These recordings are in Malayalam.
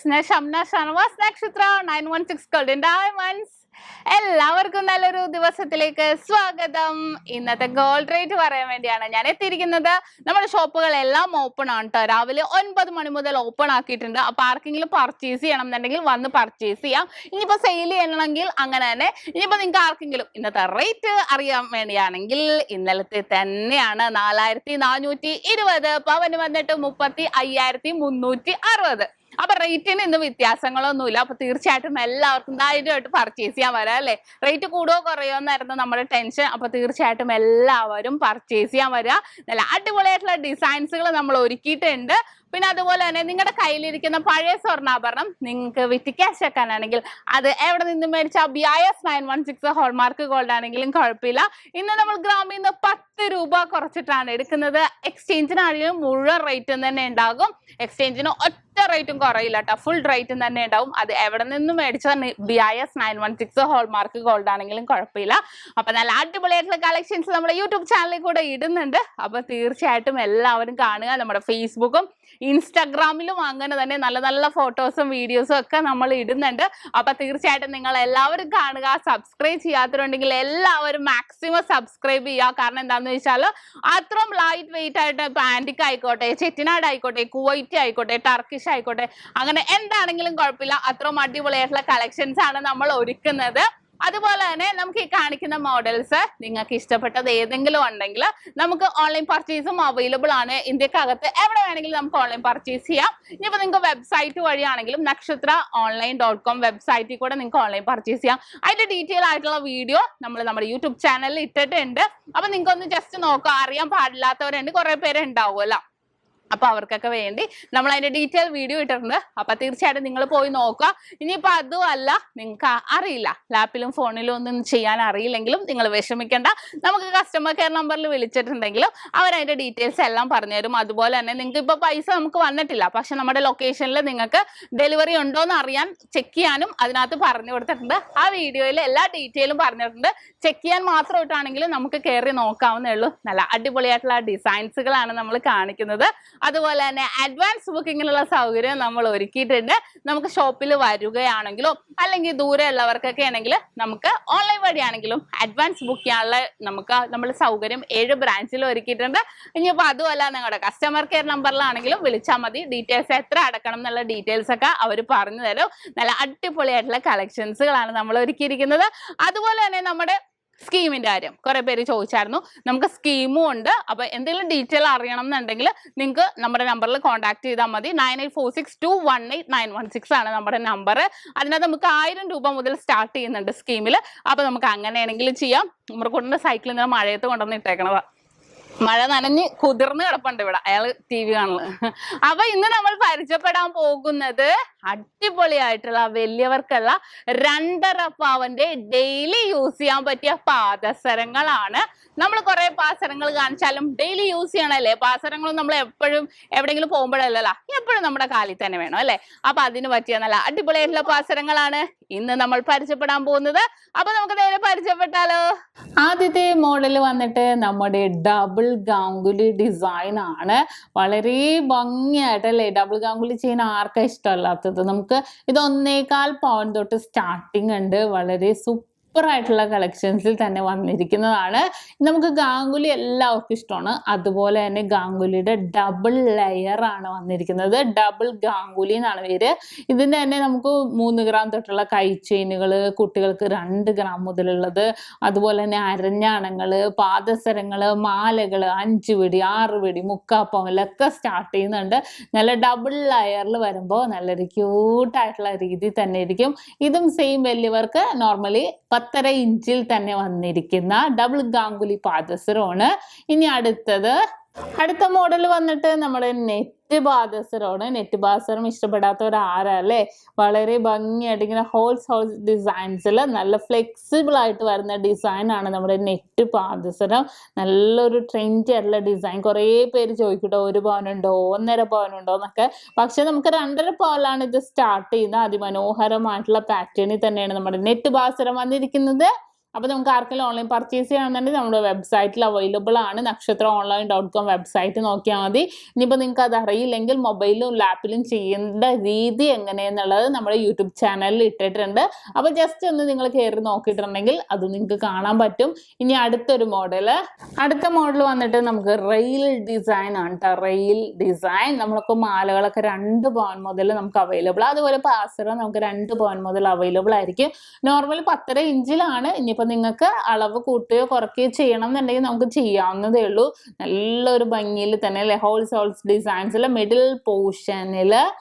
SHAMNA Nakshathra 916 Gold Anddiamond. എല്ലാവർക്കും നല്ലൊരു ദിവസത്തിലേക്ക് സ്വാഗതം. ഇന്നത്തെ ഗോൾഡ് റേറ്റ് പറയാൻ വേണ്ടിയാണ് ഞാൻ എത്തിയിരിക്കുന്നത്. നമ്മുടെ ഷോപ്പുകളെല്ലാം ഓപ്പൺ ആണ് ട്ടോ. രാവിലെ 9 മണി മുതൽ ഓപ്പൺ ആക്കിയിട്ടുണ്ട്. അപ്പോൾ ആർക്കെങ്കിലും പർച്ചേസ് ചെയ്യണം എന്നുണ്ടെങ്കിൽ വന്ന് പർച്ചേസ് ചെയ്യാം. ഇനിയിപ്പോൾ സെയിൽ ചെയ്യണമെങ്കിൽ അങ്ങനെ തന്നെ. ഇനിയിപ്പോൾ നിങ്ങൾക്ക് ആർക്കെങ്കിലും ഇന്നത്തെ റേറ്റ് അറിയാൻ വേണ്ടിയാണെങ്കിൽ ഇന്നലത്തെ തന്നെയാണ് 4420. പവന് വന്നിട്ട് 35,360. അപ്പൊ റേറ്റിന് ഇന്ന് വ്യത്യാസങ്ങളൊന്നുമില്ല. അപ്പൊ തീർച്ചയായിട്ടും എല്ലാവർക്കും ധൈര്യമായിട്ട് പർച്ചേസ് ചെയ്യാൻ വരാം അല്ലേ. റേറ്റ് കൂടുകയോ കുറയോ എന്നായിരുന്നു നമ്മുടെ ടെൻഷൻ. അപ്പൊ തീർച്ചയായിട്ടും എല്ലാവരും പർച്ചേസ് ചെയ്യാൻ വരിക. നല്ല അടിപൊളിയായിട്ടുള്ള ഡിസൈൻസുകൾ നമ്മൾ ഒരുക്കിയിട്ടുണ്ട്. പിന്നെ അതുപോലെ തന്നെ നിങ്ങളുടെ കയ്യിലിരിക്കുന്ന പഴയ സ്വർണ്ണാഭരണം നിങ്ങൾക്ക് വിറ്റ് ക്യാഷ് വെക്കാനാണെങ്കിൽ അത് എവിടെ നിന്ന് മേടിച്ചാൽ PICS 916 ഹോൾമാർക്ക് ഗോൾഡ് ആണെങ്കിലും കുഴപ്പമില്ല. ഇന്ന് നമ്മൾ ഗ്രാമിൽ നിന്ന് 10 രൂപ കുറച്ചിട്ടാണ് എടുക്കുന്നത്. എക്സ്ചേഞ്ചിനാണെങ്കിലും മുഴുവൻ റേറ്റും തന്നെ ഉണ്ടാകും. എക്സ്ചേഞ്ചിന് ഒറ്റ റേറ്റും കുറയില്ല കേട്ടോ. ഫുൾ റേറ്റും തന്നെ ഉണ്ടാവും. അത് എവിടെ നിന്നും മേടിച്ചാൽ PICS 916 ഹോൾമാർക്ക് ഗോൾഡ് ആണെങ്കിലും കുഴപ്പമില്ല. അപ്പൊ നല്ല അടിപൊളിയായിട്ടുള്ള കളക്ഷൻസ് നമ്മുടെ യൂട്യൂബ് ചാനലിൽ കൂടെ ഇടുന്നുണ്ട്. അപ്പൊ തീർച്ചയായിട്ടും എല്ലാവരും കാണുക. നമ്മുടെ ഫേസ്ബുക്കും ഇൻസ്റ്റാഗ്രാമിലും അങ്ങനെ തന്നെ നല്ല നല്ല ഫോട്ടോസും വീഡിയോസും ഒക്കെ നമ്മൾ ഇടുന്നുണ്ട്. അപ്പൊ തീർച്ചയായിട്ടും നിങ്ങൾ എല്ലാവരും കാണുക. സബ്സ്ക്രൈബ് ചെയ്യാത്തവരുണ്ടെങ്കിൽ എല്ലാവരും മാക്സിമം സബ്സ്ക്രൈബ് ചെയ്യുക. കാരണം എന്താണെന്ന് വെച്ചാൽ അത്രയും ലൈറ്റ് വെയിറ്റ് ആയിട്ട് ഇപ്പൊ ആന്റിക് ആയിക്കോട്ടെ, ചെട്ടിനാട് ആയിക്കോട്ടെ, കുവൈറ്റ് ആയിക്കോട്ടെ, ടർക്കിഷ് ആയിക്കോട്ടെ, അങ്ങനെ എന്താണെങ്കിലും കുഴപ്പമില്ല. അത്രയും അടിപൊളിയായിട്ടുള്ള കളക്ഷൻസ് ആണ് നമ്മൾ ഒരുക്കുന്നത്. അതുപോലെ തന്നെ നമുക്ക് ഈ കാണിക്കുന്ന മോഡൽസ് നിങ്ങൾക്ക് ഇഷ്ടപ്പെട്ടത് ഏതെങ്കിലും ഉണ്ടെങ്കിൽ നമുക്ക് ഓൺലൈൻ പർച്ചേസും അവൈലബിൾ ആണ്. ഇന്ത്യക്കകത്ത് എവിടെ വേണമെങ്കിലും നമുക്ക് ഓൺലൈൻ പർച്ചേസ് ചെയ്യാം. ഇനിയിപ്പോൾ നിങ്ങൾക്ക് വെബ്സൈറ്റ് വഴിയാണെങ്കിലും nakshathra.online.com വെബ്സൈറ്റിൽ കൂടെ നിങ്ങൾക്ക് ഓൺലൈൻ പർച്ചേസ് ചെയ്യാം. അതിന്റെ ഡീറ്റെയിൽ ആയിട്ടുള്ള വീഡിയോ നമ്മൾ നമ്മുടെ യൂട്യൂബ് ചാനലിൽ ഇട്ടിട്ടുണ്ട്. അപ്പൊ നിങ്ങൾക്ക് ഒന്ന് ജസ്റ്റ് നോക്കാം. അറിയാൻ പാടില്ലാത്തവരുണ്ട്, കുറെ പേര് ഉണ്ടാവുമല്ലോ. അപ്പൊ അവർക്കൊക്കെ വേണ്ടി നമ്മൾ അതിന്റെ ഡീറ്റെയിൽ വീഡിയോ ഇട്ടിട്ടുണ്ട്. അപ്പൊ തീർച്ചയായിട്ടും നിങ്ങൾ പോയി നോക്കുക. ഇനിയിപ്പോൾ അതുമല്ല നിങ്ങൾക്ക് അറിയില്ല, ലാപ്പിലും ഫോണിലും ഒന്നും ചെയ്യാൻ അറിയില്ലെങ്കിലും നിങ്ങൾ വിഷമിക്കേണ്ട. നമുക്ക് കസ്റ്റമർ കെയർ നമ്പറിൽ വിളിച്ചിട്ടുണ്ടെങ്കിലും അവരതിന്റെ ഡീറ്റെയിൽസ് എല്ലാം പറഞ്ഞുതരും. അതുപോലെ തന്നെ നിങ്ങൾക്ക് ഇപ്പോൾ പൈസ നമുക്ക് വന്നിട്ടില്ല, പക്ഷെ നമ്മുടെ ലൊക്കേഷനിൽ നിങ്ങൾക്ക് ഡെലിവറി ഉണ്ടോയെന്ന് അറിയാൻ ചെക്ക് ചെയ്യാനും അതിനകത്ത് പറഞ്ഞു കൊടുത്തിട്ടുണ്ട്. ആ വീഡിയോയിൽ എല്ലാ ഡീറ്റെയിലും പറഞ്ഞിട്ടുണ്ട്. ചെക്ക് ചെയ്യാൻ മാത്രമായിട്ടാണെങ്കിലും നമുക്ക് കയറി നോക്കാവുന്നേ ഉള്ളൂ. നല്ല അടിപൊളിയായിട്ടുള്ള ഡിസൈൻസുകളാണ് നമ്മൾ കാണിക്കുന്നത്. അതുപോലെ തന്നെ അഡ്വാൻസ് ബുക്കിങ്ങിനുള്ള സൗകര്യം നമ്മൾ ഒരുക്കിയിട്ടുണ്ട്. നമുക്ക് ഷോപ്പിൽ വരികയാണെങ്കിലും അല്ലെങ്കിൽ ദൂരെ ഉള്ളവർക്കൊക്കെ ആണെങ്കിൽ നമുക്ക് ഓൺലൈൻ വഴിയാണെങ്കിലും അഡ്വാൻസ് ബുക്ക് ചെയ്യാനുള്ള നമ്മൾ സൗകര്യം 7 ബ്രാഞ്ചിൽ ഒരുക്കിയിട്ടുണ്ട്. ഇനിയിപ്പോൾ അതുമല്ല നിങ്ങളുടെ കസ്റ്റമർ കെയർ നമ്പറിലാണെങ്കിലും വിളിച്ചാൽ മതി. ഡീറ്റെയിൽസ് എത്ര അടക്കണം എന്നുള്ള ഡീറ്റെയിൽസ് ഒക്കെ അവർ പറഞ്ഞു തരും. നല്ല അടിപൊളിയായിട്ടുള്ള കളക്ഷൻസുകളാണ് നമ്മൾ ഒരുക്കിയിരിക്കുന്നത്. അതുപോലെ തന്നെ നമ്മുടെ സ്കീമിന്റെ കാര്യം കുറെ പേര് ചോദിച്ചായിരുന്നു. നമുക്ക് സ്കീമും ഉണ്ട്. അപ്പൊ എന്തെങ്കിലും ഡീറ്റെയിൽ അറിയണം എന്നുണ്ടെങ്കിൽ നിങ്ങൾക്ക് നമ്മുടെ നമ്പറിൽ കോൺടാക്ട് ചെയ്താൽ മതി. 9846218916 ആണ് നമ്മുടെ നമ്പർ. അതിനകത്ത് നമുക്ക് 1000 രൂപ മുതൽ സ്റ്റാർട്ട് ചെയ്യുന്നുണ്ട് സ്കീമിൽ. അപ്പൊ നമുക്ക് അങ്ങനെയാണെങ്കിലും ചെയ്യാം. നമ്മുടെ കൊണ്ടുവന്ന സൈക്കിളിൽ നിന്ന് മഴയത്ത് കൊണ്ടുവന്ന് ഇട്ടേക്കണതാ. മഴ നനഞ്ഞ് കുതിർന്ന് കിടപ്പുണ്ട് ഇവിടെ, അയാൾ TV കാണുന്നത്. അപ്പൊ ഇന്ന് നമ്മൾ പരിചയപ്പെടാൻ പോകുന്നത് അടിപൊളിയായിട്ടുള്ള വലിയവർക്കുള്ള 2.5 പവന്റെ ഡെയിലി യൂസ് ചെയ്യാൻ പറ്റിയ പാദസരങ്ങളാണ്. നമ്മൾ കുറെ പാസരങ്ങൾ കാണിച്ചാലും ഡെയിലി യൂസ് ചെയ്യണല്ലേ. പാസരങ്ങളും നമ്മൾ എപ്പോഴും എവിടെയെങ്കിലും പോകുമ്പോഴല്ലല്ലോ, എപ്പോഴും നമ്മുടെ കാലിൽ തന്നെ വേണം അല്ലെ. അപ്പൊ അതിന് പറ്റിയ നല്ല അടിപൊളിയായിട്ടുള്ള പാസരങ്ങളാണ് ഇന്ന് നമ്മൾ പരിചയപ്പെടാൻ പോകുന്നത്. അപ്പൊ നമുക്ക് നേരെ പരിചയപ്പെട്ടാലോ. ആദ്യത്തെ മോഡൽ വന്നിട്ട് നമ്മുടെ ഡബിൾ ഗാംഗുലി ഡിസൈൻ ആണ്. വളരെ ഭംഗിയായിട്ടല്ലേ. ഡബിൾ ഗാംഗുലി ചെയ്യുന്ന ആർക്കാ ഇഷ്ടമല്ലാത്തത്. നമുക്ക് ഇത് 1.25 പവൻ തൊട്ട് സ്റ്റാർട്ടിങ് ഉണ്ട്. വളരെ സൂപ്പറായിട്ടുള്ള കളക്ഷൻസിൽ തന്നെ വന്നിരിക്കുന്നതാണ്. നമുക്ക് ഗാംഗുലി എല്ലാവർക്കും ഇഷ്ടമാണ്. അതുപോലെ തന്നെ ഗാംഗുലിയുടെ ഡബിൾ ലെയർ ആണ് വന്നിരിക്കുന്നത്. ഡബിൾ ഗാംഗുലി എന്നാണ് പേര്. ഇതിൻ്റെ തന്നെ നമുക്ക് 3 ഗ്രാം തൊട്ടുള്ള കൈ ചെയിനുകൾ, കുട്ടികൾക്ക് 2 ഗ്രാം മുതലുള്ളത്, അതുപോലെ തന്നെ അരഞ്ഞാണങ്ങൾ, പാദസരങ്ങൾ, മാലകൾ 5 പിടി 6 പിടി 3/4 പവനിലൊക്കെ സ്റ്റാർട്ട് ചെയ്യുന്നുണ്ട്. നല്ല ഡബിൾ ലെയറിൽ വരുമ്പോൾ നല്ലൊരു ക്യൂട്ടായിട്ടുള്ള രീതിയിൽ തന്നെ ഇരിക്കും. ഇതും സെയിം വലിയവർക്ക് നോർമലി 10.5 ഇഞ്ചിൽ തന്നെ വന്നിരിക്കുന്ന ഡബിൾ ഗാംഗുലി പാദസരമാണ്. ഇനി അടുത്ത മോഡൽ വന്നിട്ട് നമ്മുടെ നെറ്റ് പാദസരമാണ്. നെറ്റ് പാദസരം ഇഷ്ടപ്പെടാത്തവരാരല്ലേ. വളരെ ഭംഗിയായിട്ട് ഇങ്ങനെ ഹോൾസ് ഡിസൈൻസിൽ നല്ല ഫ്ലെക്സിബിൾ ആയിട്ട് വരുന്ന ഡിസൈനാണ് നമ്മുടെ നെറ്റ് പാദസരം. നല്ലൊരു ട്രെൻഡി ആയിട്ടുള്ള ഡിസൈൻ. കുറേ പേര് ചോദിക്കട്ടോ 1 പവനുണ്ടോ 1.5 പവനുണ്ടോ എന്നൊക്കെ. പക്ഷെ നമുക്ക് 2.5 പവനിലാണ് ഇത് സ്റ്റാർട്ട് ചെയ്യുന്നത്. അതിമനോഹരമായിട്ടുള്ള പാറ്റേണിൽ തന്നെയാണ് നമ്മുടെ നെറ്റ് പാദസരം വന്നിരിക്കുന്നത്. അപ്പോൾ നമുക്ക് ആർക്കെങ്കിലും ഓൺലൈൻ പർച്ചേസ് ചെയ്യണമെന്നുണ്ടെങ്കിൽ നമ്മുടെ വെബ്സൈറ്റിൽ അവൈലബിൾ ആണ്. nakshathraonline.com വെബ്സൈറ്റ് നോക്കിയാൽ മതി. ഇനിയിപ്പോൾ നിങ്ങൾക്ക് അത് അറിയില്ലെങ്കിൽ മൊബൈലിലും ലാപ്പിലും ചെയ്യേണ്ട രീതി എങ്ങനെയെന്നുള്ളത് നമ്മുടെ യൂട്യൂബ് ചാനലിൽ ഇട്ടിട്ടുണ്ട്. അപ്പോൾ ജസ്റ്റ് ഒന്ന് നിങ്ങൾ കയറി നോക്കിയിട്ടുണ്ടെങ്കിൽ അത് നിങ്ങൾക്ക് കാണാൻ പറ്റും. ഇനി അടുത്ത മോഡൽ വന്നിട്ട് നമുക്ക് റെയിൽ ഡിസൈൻ ആണ് കേട്ടോ. റെയിൽ ഡിസൈൻ നമ്മൾക്ക് മാലകളൊക്കെ 2 പവൻ മുതൽ നമുക്ക് അവൈലബിൾ. അതുപോലെ പാസറ നമുക്ക് 2 പവൻ മുതൽ അവൈലബിൾ ആയിരിക്കും. നോർമലി 10.5 ഇഞ്ചിലാണ്. ഇനിയിപ്പോൾ നിങ്ങൾക്ക് അളവ് കൂട്ടുകയോ കുറയ്ക്കുകയോ ചെയ്യണം എന്നുണ്ടെങ്കിൽ നമുക്ക് ചെയ്യാവുന്നതേ ഉള്ളൂ. നല്ലൊരു ഭംഗിയിൽ തന്നെ അല്ലേ, ഹോൾസ് ഡിസൈൻസിൽ മിഡിൽ പോർഷനിൽ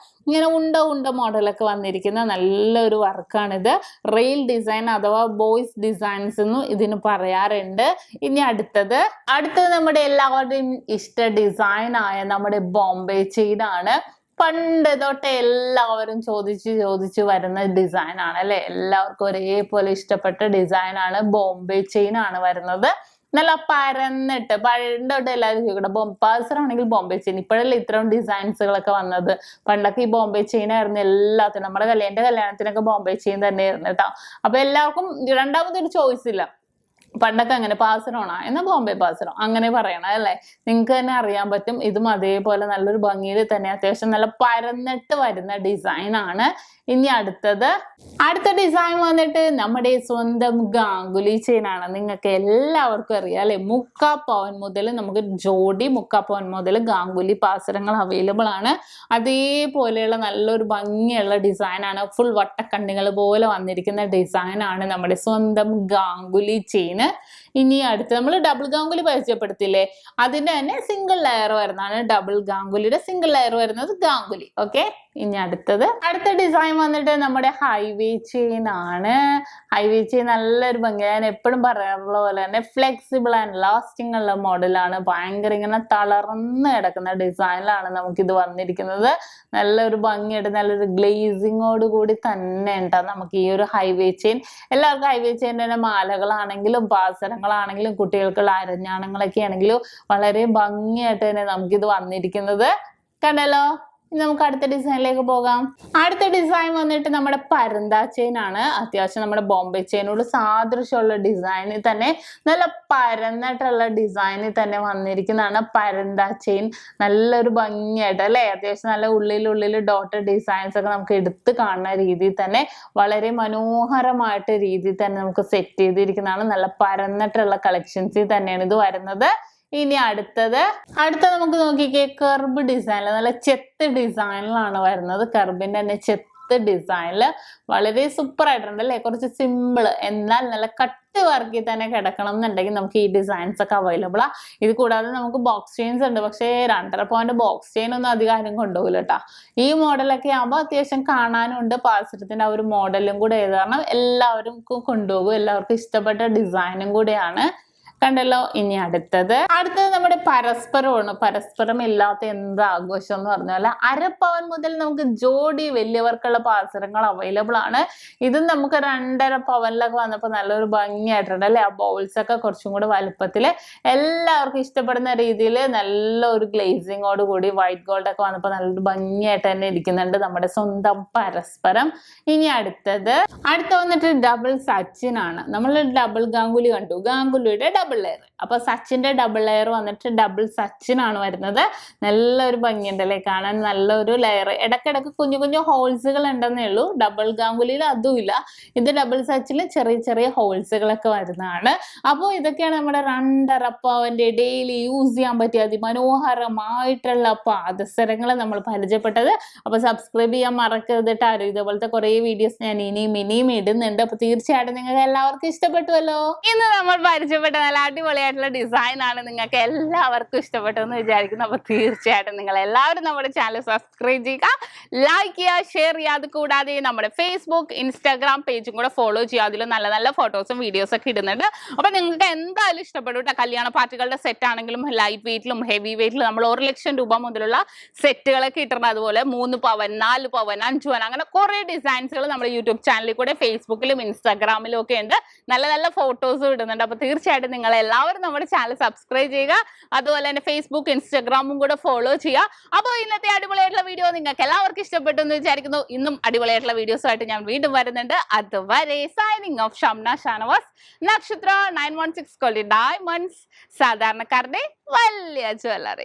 ഇങ്ങനെ ഉണ്ട മോഡലൊക്കെ വന്നിരിക്കുന്ന നല്ലൊരു വർക്കാണിത്. റെയിൽ ഡിസൈൻ അഥവാ ബോയ്സ് ഡിസൈൻസ് എന്നും ഇതിന് പറയാറുണ്ട്. ഇനി അടുത്തത് നമ്മുടെ എല്ലാവരുടെയും ഇഷ്ട ഡിസൈൻ ആയ നമ്മുടെ ബോംബെ ചെയിൻ ആണ്. പണ്ട് തൊട്ടേ എല്ലാവരും ചോദിച്ചു വരുന്ന ഡിസൈൻ ആണ് അല്ലെ. എല്ലാവർക്കും ഒരേപോലെ ഇഷ്ടപ്പെട്ട ഡിസൈൻ ആണ്. ബോംബെ ചെയിൻ ആണ് വരുന്നത്. നല്ല പരന്നിട്ട് പണ്ടോട്ട് എല്ലാവരും ചോദിക്കട്ടെ, പാസറാണെങ്കിൽ ബോംബെ ചെയിൻ. ഇപ്പോഴല്ലേ ഇത്തരം ഡിസൈൻസുകളൊക്കെ വന്നത്. പണ്ടൊക്കെ ഈ ബോംബെ ചെയിൻ ആയിരുന്നു എല്ലാത്തിനും. നമ്മുടെ എന്റെ കല്യാണത്തിനൊക്കെ ബോംബെ ചെയിൻ തന്നെയായിരുന്നു കേട്ടോ. അപ്പൊ എല്ലാവർക്കും രണ്ടാമതൊരു ചോയ്സ് ഇല്ല. പണ്ടൊക്കെ അങ്ങനെ പാസറോണ എന്നാ ബോംബെ പാസറോ അങ്ങനെ പറയണം അല്ലേ. നിങ്ങൾക്ക് തന്നെ അറിയാൻ പറ്റും. ഇതും അതേപോലെ നല്ലൊരു ഭംഗിയിൽ തന്നെ അത്യാവശ്യം നല്ല പരന്നിട്ട് വരുന്ന ഡിസൈൻ ആണ്. ഇനി അടുത്ത ഡിസൈൻ വന്നിട്ട് നമ്മുടെ സ്വന്തം ഗാംഗുലി ചെയിൻ ആണ്. നിങ്ങൾക്ക് എല്ലാവർക്കും അറിയാം അല്ലെ. 3/4 പവൻ മുതൽ നമുക്ക് ജോഡി 3/4 പവൻ മുതൽ ഗാംഗുലി പാസരങ്ങൾ അവൈലബിൾ ആണ്. അതേപോലെയുള്ള നല്ലൊരു ഭംഗിയുള്ള ഡിസൈൻ ആണ്. ഫുൾ വട്ടക്കണ്ണികൾ പോലെ വന്നിരിക്കുന്ന ഡിസൈൻ ആണ് നമ്മുടെ സ്വന്തം ഗാംഗുലി ചെയിൻ. ഇനി അടുത്ത് നമ്മൾ ഡബിൾ ഗാംഗുലി പരിചയപ്പെടുത്തില്ലേ, അതിന്റെ തന്നെ സിംഗിൾ ലെയർ വരുന്നതാണ്. ഡബിൾ ഗാംഗുലിയുടെ സിംഗിൾ ലെയർ വരുന്നത് ഗാംഗുലി. ഓക്കെ. ഇനി അടുത്ത ഡിസൈൻ വന്നിട്ട് നമ്മുടെ ഹൈവേ ചെയിൻ ആണ്. ഹൈവേ ചെയിൻ നല്ലൊരു ഭംഗി. ഞാൻ എപ്പോഴും പറയാറുള്ള പോലെ തന്നെ ഫ്ലെക്സിബിൾ ആൻഡ് ലാസ്റ്റിംഗ് ഉള്ള മോഡലാണ്. ഭയങ്കര ഇങ്ങനെ തളർന്ന് കിടക്കുന്ന ഡിസൈനിലാണ് നമുക്കിത് വന്നിരിക്കുന്നത്. നല്ലൊരു ഭംഗിയായിട്ട് നല്ലൊരു ഗ്ലേസിങ്ങോട് കൂടി തന്നെ ഉണ്ടാകും നമുക്ക് ഈ ഒരു ഹൈവേ ചെയിൻ. എല്ലാവർക്കും ഹൈവേ ചെയിൻ്റെ തന്നെ മാലകളാണെങ്കിലും പാസരങ്ങളാണെങ്കിലും കുട്ടികൾക്കുള്ള അരഞ്ഞാണങ്ങളൊക്കെ ആണെങ്കിലും വളരെ ഭംഗിയായിട്ട് തന്നെ നമുക്കിത് വന്നിരിക്കുന്നത്. കണ്ടല്ലോ. ഇനി നമുക്ക് അടുത്ത ഡിസൈനിലേക്ക് പോകാം. അടുത്ത ഡിസൈൻ വന്നിട്ട് നമ്മുടെ പരന്ത ചെയിൻ ആണ്. അത്യാവശ്യം നമ്മുടെ ബോംബെ ചെയിനോട് സാദൃശ്യമുള്ള ഡിസൈനിൽ തന്നെ നല്ല പരന്നിട്ടുള്ള ഡിസൈനിൽ തന്നെ വന്നിരിക്കുന്നതാണ് പരന്ത ചെയിൻ. നല്ലൊരു ഭംഗിയായിട്ട് അല്ലെ. അത്യാവശ്യം നല്ല ഉള്ളിൽ ഡോട്ടഡ് ഡിസൈൻസ് ഒക്കെ നമുക്ക് എടുത്ത് കാണുന്ന രീതിയിൽ തന്നെ വളരെ മനോഹരമായിട്ട് രീതിയിൽ തന്നെ നമുക്ക് സെറ്റ് ചെയ്തിരിക്കുന്നതാണ്. നല്ല പരന്നിട്ടുള്ള കളക്ഷൻസിൽ തന്നെയാണ് ഇത് വരുന്നത്. ഇനി അടുത്തത് നമുക്ക് നോക്കിക്കേ, കർബ് ഡിസൈനിൽ നല്ല ചെത്ത് ഡിസൈനിലാണ് വരുന്നത്. കർബിന്റെ തന്നെ ചെത്ത് ഡിസൈനിൽ വളരെ സൂപ്പർ ആയിട്ടുണ്ട് അല്ലേ. കുറച്ച് സിമ്പിൾ എന്നാൽ നല്ല കട്ട് വർക്കിൽ തന്നെ കിടക്കണം എന്നുണ്ടെങ്കിൽ നമുക്ക് ഈ ഡിസൈൻസ് ഒക്കെ അവൈലബിൾ ആ. ഇത് കൂടാതെ നമുക്ക് ബോക്സ് ചെയിൻസ് ഉണ്ട്. പക്ഷേ 2.5 പവന്റെ ബോക്സ് ചെയിൻ ഒന്നും അധികം കൊണ്ടുപോകില്ല കേട്ടോ. ഈ മോഡലൊക്കെ ആകുമ്പോൾ അത്യാവശ്യം കാണാനുണ്ട്. പാസരത്തിന്റെ ആ ഒരു മോഡലും കൂടെ ഏത് കാരണം എല്ലാവരും കൊണ്ടുപോകും. എല്ലാവർക്കും ഇഷ്ടപ്പെട്ട ഡിസൈനും കൂടെയാണ്. കണ്ടല്ലോ. ഇനി അടുത്തത് നമ്മുടെ പരസ്പരമാണ്. പരസ്പരം ഇല്ലാത്ത എന്ത് ആഘോഷം എന്ന് പറഞ്ഞാൽ 1/2 പവൻ മുതൽ നമുക്ക് ജോഡി വലിയവർക്കുള്ള പാസരങ്ങൾ അവൈലബിൾ ആണ്. ഇതും നമുക്ക് 2.5 പവനിലൊക്കെ വന്നപ്പോൾ നല്ലൊരു ഭംഗിയായിട്ടുണ്ട് അല്ലെ. ആ ബൗൾസ് ഒക്കെ കുറച്ചും കൂടെ വലുപ്പത്തില് എല്ലാവർക്കും ഇഷ്ടപ്പെടുന്ന രീതിയിൽ നല്ലൊരു ഗ്ലേസിങ്ങോട് കൂടി വൈറ്റ് ഗോൾഡ് ഒക്കെ വന്നപ്പോൾ നല്ലൊരു ഭംഗിയായിട്ട് തന്നെ ഇരിക്കുന്നുണ്ട് നമ്മുടെ സ്വന്തം പരസ്പരം. ഇനി അടുത്ത വന്നിട്ട് ഡബിൾ സച്ചിൻ ആണ്. നമ്മൾ ഡബിൾ ഗാംഗുലി കണ്ടു, ഗാംഗുലിയുടെ ഡബിൾ ലെയർ. അപ്പൊ സച്ചിന്റെ ഡബിൾ ലെയർ വന്നിട്ട് ഡബിൾ സച്ചിൻ ആണ് വരുന്നത്. നല്ലൊരു ഭംഗിയുണ്ട് അല്ലേ കാണാൻ. നല്ലൊരു ലെയർ. ഇടക്കിടക്ക് കുഞ്ഞു ഹോൾസുകൾ ഉണ്ടെന്നേ ഉള്ളൂ. ഡബിൾ ഗാംഗുലിയിൽ അതും ഇല്ല. ഇത് ഡബിൾ സച്ചിൽ ചെറിയ ഹോൾസുകളൊക്കെ വരുന്നതാണ്. അപ്പോൾ ഇതൊക്കെയാണ് നമ്മുടെ 2.5 പവന്റെ ഡെയിലി യൂസ് ചെയ്യാൻ പറ്റിയ അതിമനോഹരമായിട്ടുള്ള പാദസരങ്ങൾ നമ്മൾ പരിചയപ്പെട്ടത്. അപ്പൊ സബ്സ്ക്രൈബ് ചെയ്യാൻ മറക്കരുത് കേട്ടോ. ഇതുപോലത്തെ കുറെ വീഡിയോസ് ഞാൻ ഇനിയും ഇടുന്നുണ്ട്. അപ്പൊ തീർച്ചയായിട്ടും നിങ്ങൾക്ക് എല്ലാവർക്കും ഇഷ്ടപ്പെട്ടുവല്ലോ. ഇന്ന് നമ്മൾ പരിചയപ്പെട്ട നല്ല അടിപൊളിയായിട്ടുള്ള ഡിസൈൻ ആണ്. നിങ്ങൾക്ക് എല്ലാവർക്കും ഇഷ്ടപ്പെട്ടു എന്ന് വിചാരിക്കുന്നു. അപ്പൊ തീർച്ചയായിട്ടും നിങ്ങൾ എല്ലാവരും നമ്മുടെ ചാനൽ സബ്സ്ക്രൈബ് ചെയ്യുക, ലൈക്ക് ചെയ്യുക, ഷെയർ ചെയ്യുക. അത് കൂടാതെ നമ്മുടെ ഫേസ്ബുക്ക് ഇൻസ്റ്റാഗ്രാം പേജും കൂടെ ഫോളോ ചെയ്യുക. അതിൽ നല്ല ഫോട്ടോസും വീഡിയോസും ഒക്കെ ഇടുന്നുണ്ട്. അപ്പൊ നിങ്ങൾക്ക് എന്തായാലും ഇഷ്ടപ്പെടും കേട്ടോ. കല്യാണ പാർട്ടികളുടെ സെറ്റ് ആണെങ്കിലും ലൈറ്റ് വെയിറ്റിലും ഹെവി വെയിറ്റിലും നമ്മൾ 1 ലക്ഷം രൂപ മുതലുള്ള സെറ്റുകളൊക്കെ ഇട്ടിട്ടുണ്ട്. അതുപോലെ 3 പവൻ 4 പവൻ 5 പവൻ അങ്ങനെ കുറെ ഡിസൈൻസുകൾ നമ്മുടെ യൂട്യൂബ് ചാനലിൽ കൂടെ ഫേസ്ബുക്കിലും ഇൻസ്റ്റാഗ്രാമിലും ഒക്കെ ഉണ്ട്. നല്ല ഫോട്ടോസും ഇടുന്നുണ്ട്. അപ്പൊ തീർച്ചയായിട്ടും നിങ്ങൾ എല്ലാവരും എല്ലാവരും നമ്മുടെ ചാനൽ സബ്സ്ക്രൈബ് ചെയ്യുക. അതുപോലെ തന്നെ ഫേസ്ബുക്ക് ഇൻസ്റ്റാഗ്രാമും കൂടെ ഫോളോ ചെയ്യുക. അപ്പോൾ ഇന്നത്തെ അടിപൊളിയായിട്ടുള്ള വീഡിയോ നിങ്ങൾക്ക് എല്ലാവർക്കും ഇഷ്ടപ്പെട്ടു എന്ന് വിചാരിക്കുന്നു. ഇന്നും അടിപൊളിയായിട്ടുള്ള വീഡിയോസുമായിട്ട് ഞാൻ വീണ്ടും വരുന്നുണ്ട്. അതുവരെ സൈനിങ് ഓഫ് ഷംന ഷാനവാസ്, നക്ഷത്ര 916 Gold Anddiamond, സാധാരണക്കാരുടെ വലിയ ജ്വല്ലറി.